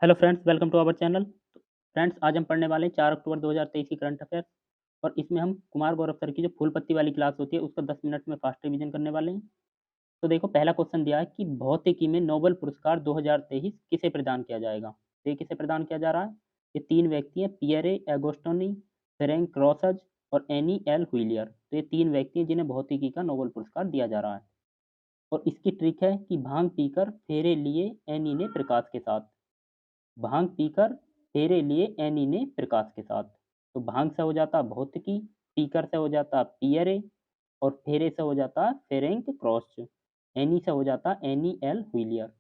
Hello friends, welcome to our channel. तो friends, आज हम पढ़ने वाले हैं 4 अक्टूबर 2023 की करंट अफेयर्स। और इसमें हम कुमार गौरव सर की जो फूल पत्ती वाली क्लास होती है उसका 10 मिनट में फास्ट रिवीजन करने वाले हैं। तो देखो, पहला क्वेश्चन दिया है कि भौतिकी में नोबेल पुरस्कार 2023 किसे प्रदान किया जाएगा। तो ये किसे प्रदान किया जा रहा है? ये तीन व्यक्ति हैं, पियरे एगोस्टोनी, फेरेंक रॉसज और एनी एल हुइलियर। तो ये तीन व्यक्ति हैं जिन्हें भौतिकी का नोबेल पुरस्कार दिया जा रहा है। और इसकी ट्रिक है कि भांग पीकर फेरे लिए एनी ने प्रकाश के साथ। भांग पीकर तेरे लिए एनी ने प्रकाश के साथ। तो भांग से हो जाता भौतिकी, पीकर से हो जाता पियरे, और फेरे से हो जाता फेरेंक क्रॉस, एनी से हो जाता एनी एल व्हीलियर।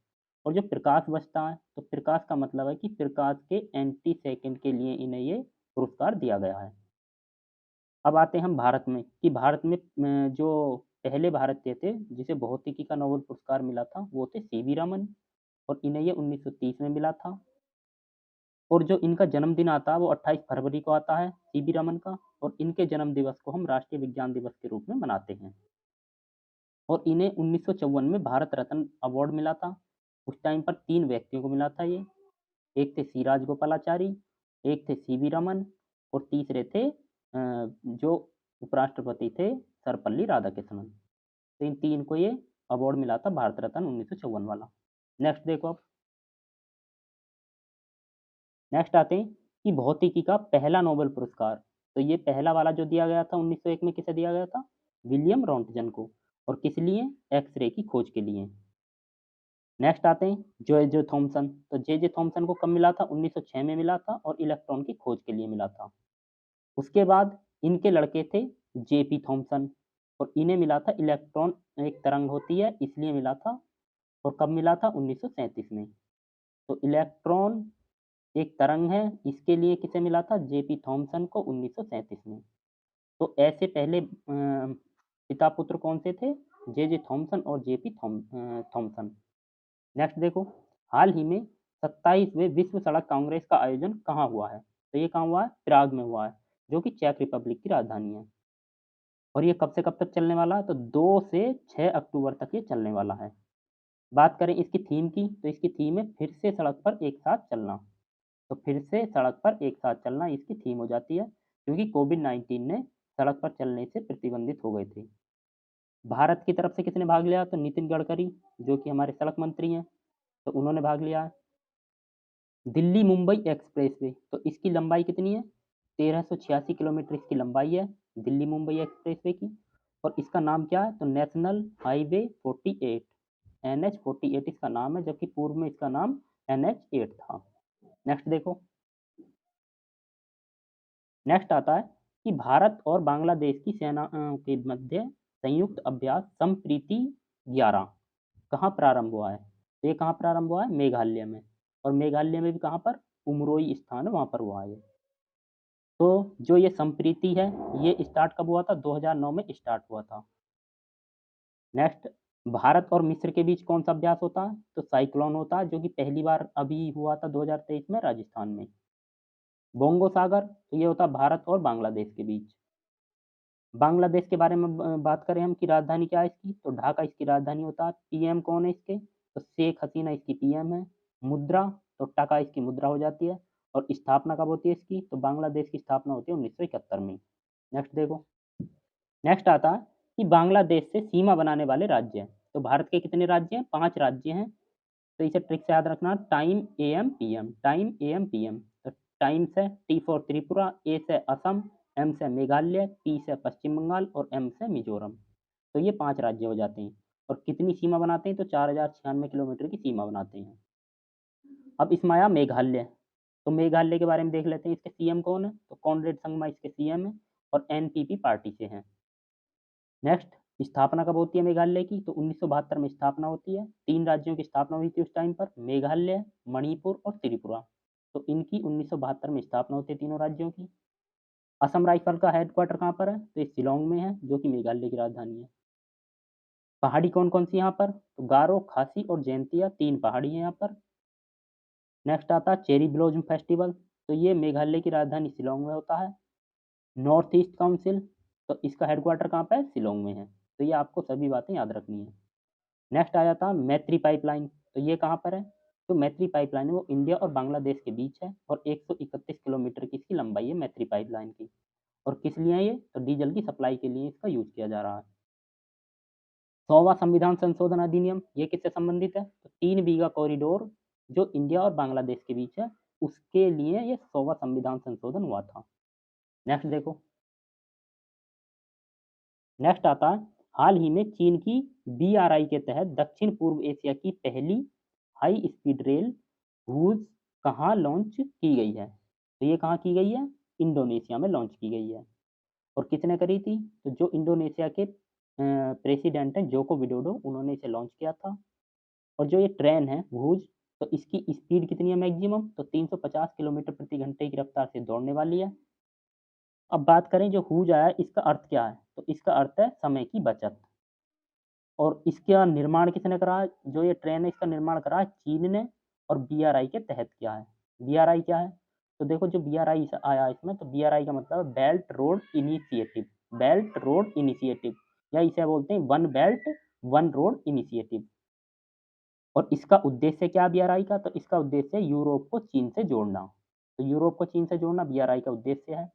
और जो प्रकाश बचता है, तो प्रकाश का मतलब है कि प्रकाश के एंटी सेकंड के लिए इन्हें ये पुरस्कार दिया गया है। अब आते हैं हम भारत में कि भारत में जो पहले भारतीय थे जिसे भौतिकी का नोबेल पुरस्कार मिला था वो थे सीवी रमन। और इन्हें ये 1930 में मिला था। और जो इनका जन्मदिन आता है वो 28 फरवरी को आता है, सीवी रमन का। और इनके जन्म दिवस को हम राष्ट्रीय विज्ञान दिवस के रूप में मनाते हैं। और इन्हें 1954 में भारत रत्न अवार्ड मिला था। उस टाइम पर तीन व्यक्तियों को मिला था ये। एक थे सी राजगोपालाचारी, एक थे सीवी रमन, और तीसरे थे जो उपराष्ट्रपति थे सर्वपल्ली राधाकृष्णन। तो इन तीन को ये अवार्ड मिला था, भारत रत्न 1954 वाला। नेक्स्ट देखो अब। नेक्स्ट आते हैं कि भौतिकी का पहला नोबेल पुरस्कार। तो ये पहला वाला जो दिया गया था 1901 में, किसे दिया गया था? विलियम रॉन्टजन को। और किस लिए? एक्सरे की खोज के लिए। नेक्स्ट आते हैं जे जे थॉमसन। तो जे जे थॉमसन को कब मिला था? 1906 में मिला था, और इलेक्ट्रॉन की खोज के लिए मिला था। उसके बाद इनके लड़के थे जेपी थॉमसन, और इन्हें मिला था इलेक्ट्रॉन एक तरंग होती है इसलिए मिला था। और कब मिला था? 1937 में। तो इलेक्ट्रॉन एक तरंग है, इसके लिए किसे मिला था? जेपी थॉमसन को 1937 में। तो ऐसे पहले पिता पुत्र कौन से थे? जे जे थॉमसन और जेपी थॉमसन। नेक्स्ट देखो, हाल ही में 27वें विश्व सड़क कांग्रेस का आयोजन कहाँ हुआ है? तो ये कहाँ हुआ है? प्राग में हुआ है, जो कि चेक रिपब्लिक की राजधानी है। और ये कब से कब तक चलने वाला है? तो 2 से 6 अक्टूबर तक ये चलने वाला है। बात करें इसकी थीम की, तो इसकी थीम है फिर से सड़क पर एक साथ चलना। तो फिर से सड़क पर एक साथ चलना इसकी थीम हो जाती है, क्योंकि कोविड-19 ने सड़क पर चलने से प्रतिबंधित हो गए थे। भारत की तरफ से किसने भाग लिया? तो नितिन गडकरी, जो कि हमारे सड़क मंत्री हैं, तो उन्होंने भाग लिया है। दिल्ली मुंबई एक्सप्रेसवे, तो इसकी लंबाई कितनी है? 1386 किलोमीटर इसकी लंबाई है, दिल्ली मुंबई एक्सप्रेसवे की। और इसका नाम क्या है? तो नेशनल हाईवे 48, NH 48 इसका नाम है, जबकि पूर्व में इसका नाम NH 8 था। नेक्स्ट देखो। नेक्स्ट आता है कि भारत और बांग्लादेश की सेना के मध्य संयुक्त अभ्यास संप्रीति 11 कहाँ प्रारंभ हुआ है? तो ये कहाँ प्रारंभ हुआ है? मेघालय में। और मेघालय में भी कहाँ पर? उमरोई स्थान है, वहाँ पर हुआ है। तो जो ये संप्रीति है, ये स्टार्ट कब हुआ था? 2009 में स्टार्ट हुआ था। नेक्स्ट, भारत और मिस्र के बीच कौन सा अभ्यास होता है? तो साइक्लोन होता है, जो कि पहली बार अभी हुआ था 2023 में राजस्थान में। बोंगो सागर, तो ये होता है भारत और बांग्लादेश के बीच। बांग्लादेश के बारे में बात करें हम कि राजधानी क्या है इसकी? तो ढाका इसकी राजधानी होता है। पीएम कौन है इसके? तो शेख हसीना इसकी पीएम है। मुद्रा, तो टका इसकी मुद्रा हो जाती है। और स्थापना कब होती है इसकी? तो बांग्लादेश की स्थापना होती है 1971 में। नेक्स्ट देखो। नेक्स्ट आता है कि बांग्लादेश से सीमा बनाने वाले राज्य हैं। तो भारत के कितने राज्य हैं? 5 राज्य हैं। तो इसे ट्रिक से याद रखना, time am PM, time am PM. तो टाइम से टी फॉर त्रिपुरा, ए से असम, एम से मेघालय, पी से पश्चिम बंगाल और एम से मिजोरम। तो ये 5 राज्य हो जाते हैं। और कितनी सीमा बनाते हैं? तो 4096 किलोमीटर की सीमा बनाते हैं। अब इसमें आया मेघालय। तो मेघालय के बारे में देख लेते हैं, इसके सीएम कौन है? तो कॉनरेड संगमा इसके सीएम है, और एनपीपी पार्टी से हैं। नेक्स्ट, स्थापना कब होती है मेघालय की? तो 1972 में स्थापना होती है। 3 राज्यों की स्थापना हुई थी उस टाइम पर, मेघालय, मणिपुर और त्रिपुरा। तो इनकी 1972 में स्थापना होती है तीनों राज्यों की। असम राइफल का हेडक्वार्टर कहाँ पर है? तो ये शिलोंग में है, जो कि मेघालय की राजधानी है। पहाड़ी कौन कौन सी यहाँ पर? तो गारो, खासी और जैंतिया 3 पहाड़ी है यहाँ पर। नेक्स्ट आता है चेरी ब्लॉसम फेस्टिवल। तो ये मेघालय की राजधानी शिलोंग में होता है। नॉर्थ ईस्ट काउंसिल, तो इसका हेडक्वार्टर कहाँ पर है? शिलोंग में है। तो ये आपको सभी बातें याद रखनी है। नेक्स्ट आ जाता है मैत्री पाइपलाइन। तो ये कहाँ पर है? जो मैत्री पाइपलाइन है वो इंडिया और बांग्लादेश के बीच है और 131 किलोमीटर की इसकी लंबाई है मैत्री पाइपलाइन की। और किस लिए है ये? तो डीजल की सप्लाई के लिए इसका यूज किया जा रहा है। 100वां संविधान संशोधन अधिनियम ये किससे संबंधित है? तो 3 बीघा कॉरिडोर जो इंडिया और बांग्लादेश के बीच है उसके लिए ये 100वां संविधान संशोधन हुआ था। नेक्स्ट देखो, नेक्स्ट आता है हाल ही में चीन की BRI के तहत दक्षिण पूर्व एशिया की पहली हाई स्पीड रेल क्रूज कहाँ लॉन्च की गई है? तो ये कहाँ की गई है? इंडोनेशिया में लॉन्च की गई है। और किसने करी थी? तो जो इंडोनेशिया के प्रेसिडेंट हैं जोको विडोडो उन्होंने इसे लॉन्च किया था। और जो ये ट्रेन है भूज तो इसकी स्पीड कितनी है मैक्सिमम? तो 350 किलोमीटर प्रति घंटे की रफ्तार से दौड़ने वाली है। अब बात करें जो हूज आया इसका अर्थ क्या है? तो इसका अर्थ है समय की बचत। और इसका निर्माण किसने करा है? जो ये ट्रेन है इसका निर्माण करा है चीन ने। और BRI के तहत किया है। BRI क्या है? तो देखो जो BRI आया इसमें तो BRI का मतलब है belt road initiative. Belt road initiative या इसे बोलते हैं one belt one road initiative. और इसका उद्देश्य क्या BRI का? तो इसका उद्देश्य है यूरोप को चीन से जोड़ना। तो यूरोप को चीन से जोड़ना BRI का उद्देश्य है।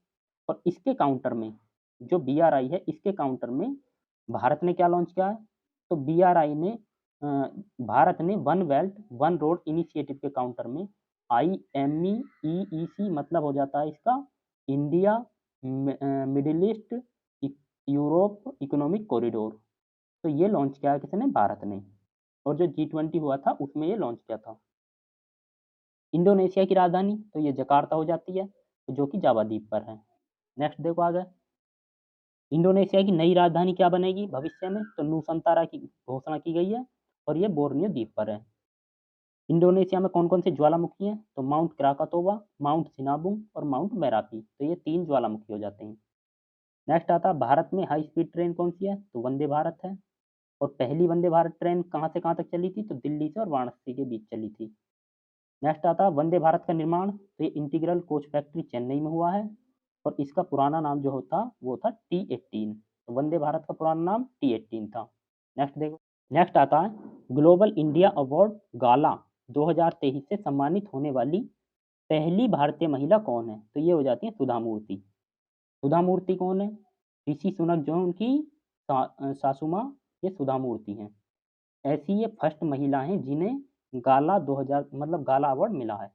और इसके काउंटर में जो BRI है इसके काउंटर में भारत ने क्या लॉन्च किया है? तो BRI ने भारत ने one belt one road initiative के काउंटर में IMEEEC मतलब हो जाता है इसका India middle east Europe economic corridor. तो ये लॉन्च किया है किसने? भारत ने। और जो G20 हुआ था उसमें ये लॉन्च किया था। इंडोनेशिया की राजधानी तो ये जकार्ता हो जाती है जो कि जावा द्वीप पर है। नेक्स्ट देखो आगे, इंडोनेशिया की नई राजधानी क्या बनेगी भविष्य में? तो नूसंतारा की घोषणा की गई है और ये बोर्नियो द्वीप पर है। इंडोनेशिया में कौन कौन से ज्वालामुखी हैं? तो माउंट क्राकातोवा, माउंट सिनाबुंग और माउंट मेरापी। तो ये 3 ज्वालामुखी हो जाते हैं। नेक्स्ट आता है भारत में हाई स्पीड ट्रेन कौन सी है? तो वंदे भारत है। और पहली वंदे भारत ट्रेन कहाँ से कहाँ तक चली थी? तो दिल्ली से और वाराणसी के बीच चली थी। नेक्स्ट आता है वंदे भारत का निर्माण तो ये इंटीग्रल कोच फैक्ट्री चेन्नई में हुआ है। और इसका पुराना नाम जो होता वो था T18। तो वंदे भारत का पुराना नाम T18 था। नेक्स्ट देखो, नेक्स्ट आता है ग्लोबल इंडिया अवार्ड गाला 2023 से सम्मानित होने वाली पहली भारतीय महिला कौन है? तो ये हो जाती है सुधा मूर्ति। सुधा मूर्ति कौन है? ऋषि सुनक जो उनकी सासू माँ ये सुधा मूर्ति हैं। ऐसी ये फर्स्ट महिला हैं जिन्हें गाला 2000 मतलब गाला अवार्ड मिला है।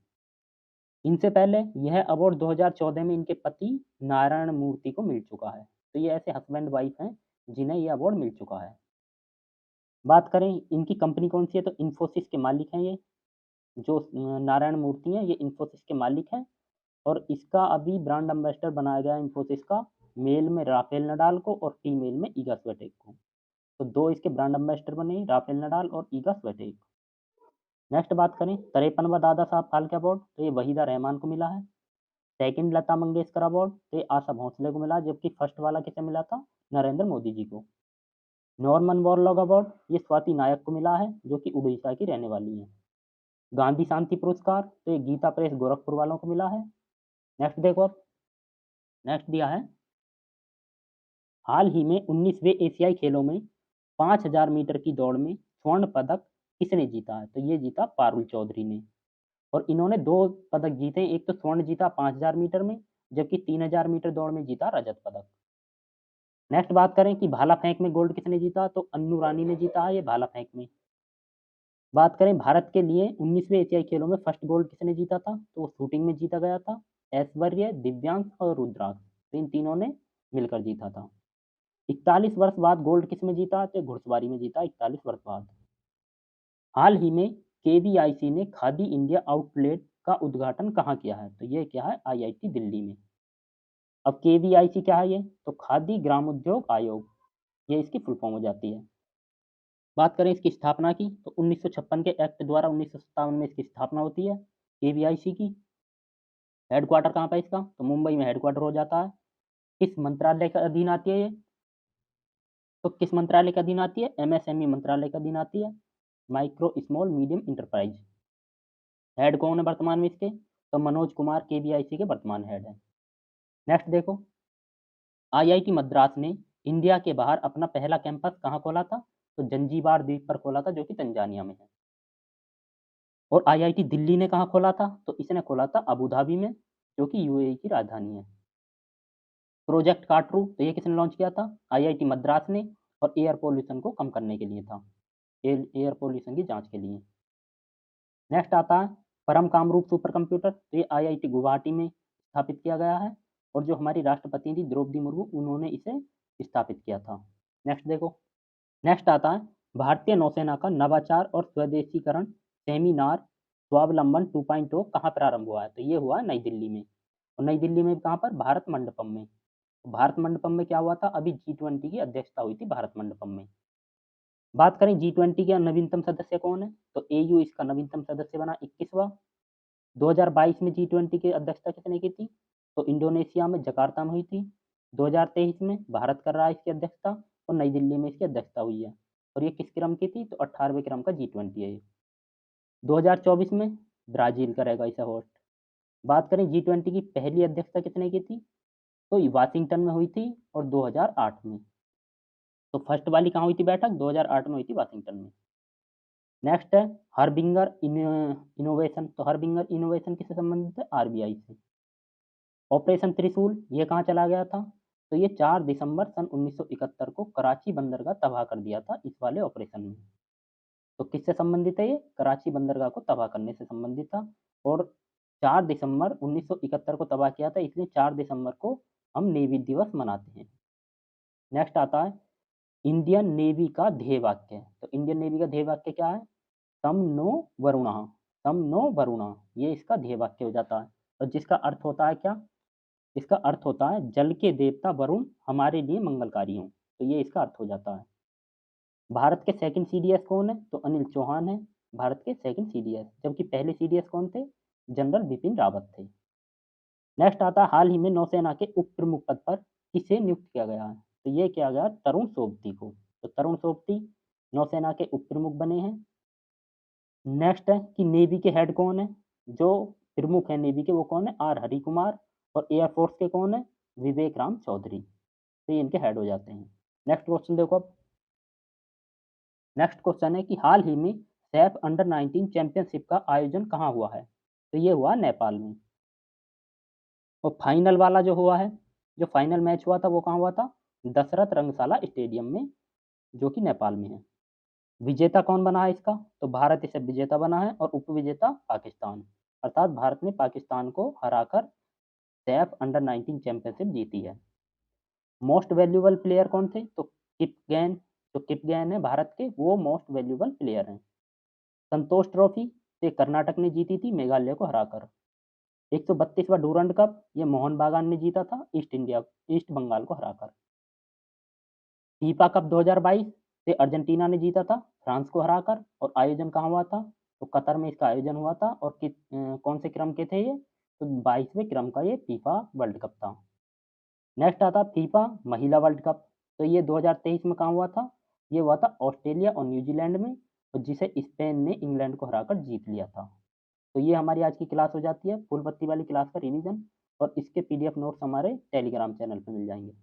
इनसे पहले यह अवार्ड 2014 में इनके पति नारायण मूर्ति को मिल चुका है। तो ये ऐसे हस्बैंड वाइफ हैं जिन्हें यह अवार्ड मिल चुका है। बात करें इनकी कंपनी कौन सी है? तो इन्फोसिस के मालिक हैं ये। जो नारायण मूर्ति हैं ये इन्फोसिस के मालिक हैं। और इसका अभी ब्रांड एम्बेसडर बनाया गया इन्फोसिस का मेल में राफेल नडाल को और फीमेल में ईगा स्विएटेक को। तो 2 इसके ब्रांड एम्बेसडर बने राफेल नडाल और ईगा स्विएटेक। नेक्स्ट बात करें 53वां दादा साहब फाल्के अवार्ड तो ये वहीदा रहमान को मिला है। सेकंड लता मंगेशकर अवार्ड तो ये आशा भोसले को मिला, जबकि फर्स्ट वाला किसे मिला था? नरेंद्र मोदी जी को। नॉर्मन बोरलॉग अवार्ड ये स्वाति नायक को मिला है जो कि उड़ीसा की रहने वाली है। गांधी शांति पुरस्कार तो ये गीता प्रेस गोरखपुर वालों को मिला है। नेक्स्ट देखो अब, नेक्स्ट दिया है हाल ही में 19वें एशियाई खेलों में 5000 मीटर की दौड़ में स्वर्ण पदक किसने जीता है? तो ये जीता पारुल चौधरी ने। और इन्होंने 2 पदक जीते, एक तो स्वर्ण जीता 5000 मीटर में, जबकि 3000 मीटर दौड़ में जीता रजत पदक। नेक्स्ट बात करें कि भाला फेंक में गोल्ड किसने जीता? तो अन्नू रानी ने जीता है ये भाला फेंक में। बात करें भारत के लिए 19वें एशियाई खेलों में फर्स्ट गोल्ड किसने जीता था? तो वो शूटिंग में जीता गया था ऐश्वर्य, दिव्यांश और रुद्राक्ष। तो इन तीनों ने मिलकर जीता था। 41 वर्ष बाद गोल्ड किस में जीता? तो घुड़सवारी में जीता 41 वर्ष बाद। हाल ही में KVIC ने खादी इंडिया आउटलेट का उद्घाटन कहाँ किया है? तो ये क्या है? IIT दिल्ली में। अब KVIC क्या है ये? तो खादी ग्रामोद्योग आयोग, ये इसकी फुल फॉर्म हो जाती है। बात करें इसकी स्थापना की तो 1956 के एक्ट द्वारा 1957 में इसकी स्थापना होती है KVIC की। हेडक्वार्टर कहाँ पर इसका? तो मुंबई में हेडक्वार्टर हो जाता है। किस मंत्रालय के अधीन आती है ये? तो किस मंत्रालय के अधीन आती है? MSME मंत्रालय के अधीन आती है, micro small medium enterprise. Head कौन है वर्तमान में इसके? तो मनोज कुमार KVIC के वर्तमान हेड है। नेक्स्ट देखो, IIT मद्रास ने इंडिया के बाहर अपना पहला कैंपस कहाँ खोला था? तो जंजीबार द्वीप पर खोला था जो कि तंजानिया में है। और आईआईटी दिल्ली ने कहाँ खोला था? तो इसने खोला था अबू धाबी में, जो कि यूएई की राजधानी है। प्रोजेक्ट काटरू, तो ये किसने लॉन्च किया था? आईआईटी मद्रास ने, और एयर पॉल्यूशन को कम करने के लिए था, एयर पॉल्यूशन की जांच के लिए। नेक्स्ट आता है परम कामरूप सुपर कंप्यूटर, तो ये आईआईटी गुवाहाटी में स्थापित किया गया है, और जो हमारी राष्ट्रपति थी द्रौपदी मुर्मू, उन्होंने इसे स्थापित किया था। नेक्स्ट देखो, नेक्स्ट आता है भारतीय नौसेना का नवाचार और स्वदेशीकरण सेमिनार स्वावलंबन 2.0 कहाँ प्रारंभ हुआ है? तो ये हुआ नई दिल्ली में, और नई दिल्ली में कहाँ पर? भारत मंडपम में। भारत मंडपम में क्या हुआ था? अभी G20 की अध्यक्षता हुई थी भारत मंडपम में। बात करें G20 का नवीनतम सदस्य कौन है? तो एयू इसका नवीनतम सदस्य बना 21वां। 2022 में G20 की अध्यक्षता किसने की थी? तो इंडोनेशिया में जकार्ता में हुई थी। 2023 में भारत कर रहा है इसकी अध्यक्षता, और नई दिल्ली में इसकी अध्यक्षता हुई है। और ये किस क्रम की थी? तो 18वें क्रम का G20 है ये। 2024 में ब्राजील करेगा इसे होस्ट। बात करें G20 की पहली अध्यक्षता किसने की थी? तो ये वाशिंगटन में हुई थी, और 2008 में। तो फर्स्ट वाली कहाँ हुई थी बैठक? 2008 में हुई थी वाशिंगटन में। नेक्स्ट है हरबिंगर इनोवेशन, तो हरबिंगर इनोवेशन किससे संबंधित है? आरबीआई से। ऑपरेशन त्रिशूल ये कहाँ चला गया था? तो ये 4 दिसंबर सन 1971 को कराची बंदरगाह तबाह कर दिया था इस वाले ऑपरेशन में। तो किससे संबंधित है ये? कराची बंदरगाह को तबाह करने से संबंधित था, और 4 दिसंबर 1971 को तबाह किया था, इसलिए 4 दिसंबर को हम नेवी दिवस मनाते हैं। नेक्स्ट आता है इंडियन नेवी का ध्येय वाक्य, तो इंडियन नेवी का ध्येय वाक्य क्या है? सम नो वरुणा, सम नो वरुणा, ये इसका ध्येय वाक्य हो जाता है। और जिसका अर्थ होता है क्या? इसका अर्थ होता है जल के देवता वरुण हमारे लिए मंगलकारी हों, तो ये इसका अर्थ हो जाता है। भारत के सेकंड सीडीएस कौन है? तो अनिल चौहान है भारत के सेकंड सीडीएस, जबकि पहले सीडीएस कौन थे? जनरल बिपिन रावत थे। नेक्स्ट आता है हाल ही में नौसेना के उप प्रमुख पद पर किसे नियुक्त किया गया है? तो ये किया गया तरुण सोबती को, तो तरुण सोबती नौसेना के उप प्रमुख बने हैं। नेक्स्ट है कि नेवी के हेड कौन है? जो प्रमुख है नेवी के वो कौन है? आर हरि कुमार। और एयरफोर्स के कौन है? विवेक राम चौधरी। तो ये इनके हेड हो जाते हैं। नेक्स्ट क्वेश्चन देखो अब। नेक्स्ट क्वेश्चन है कि हाल ही में सैफ अंडर 19 चैंपियनशिप का आयोजन कहाँ हुआ है? तो ये हुआ नेपाल में। और फाइनल वाला जो हुआ है, जो फाइनल मैच हुआ था वो कहाँ हुआ था? दशरथ रंगशाला स्टेडियम में, जो कि नेपाल में है। विजेता कौन बना है इसका? तो भारत इसे विजेता बना है, और उपविजेता पाकिस्तान, अर्थात भारत ने पाकिस्तान को हराकर सैफ अंडर 19 चैंपियनशिप जीती है। मोस्ट वैल्यूएबल प्लेयर कौन थे? तो किप गैन, जो किप गैन है भारत के, वो मोस्ट वैल्यूएबल प्लेयर हैं। संतोष ट्रॉफी ये कर्नाटक ने जीती थी मेघालय को हराकर। 132वां डूरंड कप ये मोहन बागान ने जीता था ईस्ट बंगाल को हराकर। फीफा कप 2022 से अर्जेंटीना ने जीता था फ्रांस को हराकर, और आयोजन कहाँ हुआ था? तो कतर में इसका आयोजन हुआ था। और कौन से क्रम के थे ये? तो 22वें क्रम का ये फीफा वर्ल्ड कप था। नेक्स्ट आता फीफा महिला वर्ल्ड कप, तो ये 2023 में कहाँ हुआ था? ये हुआ था ऑस्ट्रेलिया और न्यूजीलैंड में, और जिसे स्पेन ने इंग्लैंड को हराकर जीत लिया था। तो ये हमारी आज की क्लास हो जाती है, फुल पत्ती वाली क्लास का रिवीजन, और इसके पीडीएफ नोट्स हमारे टेलीग्राम चैनल पर मिल जाएंगे।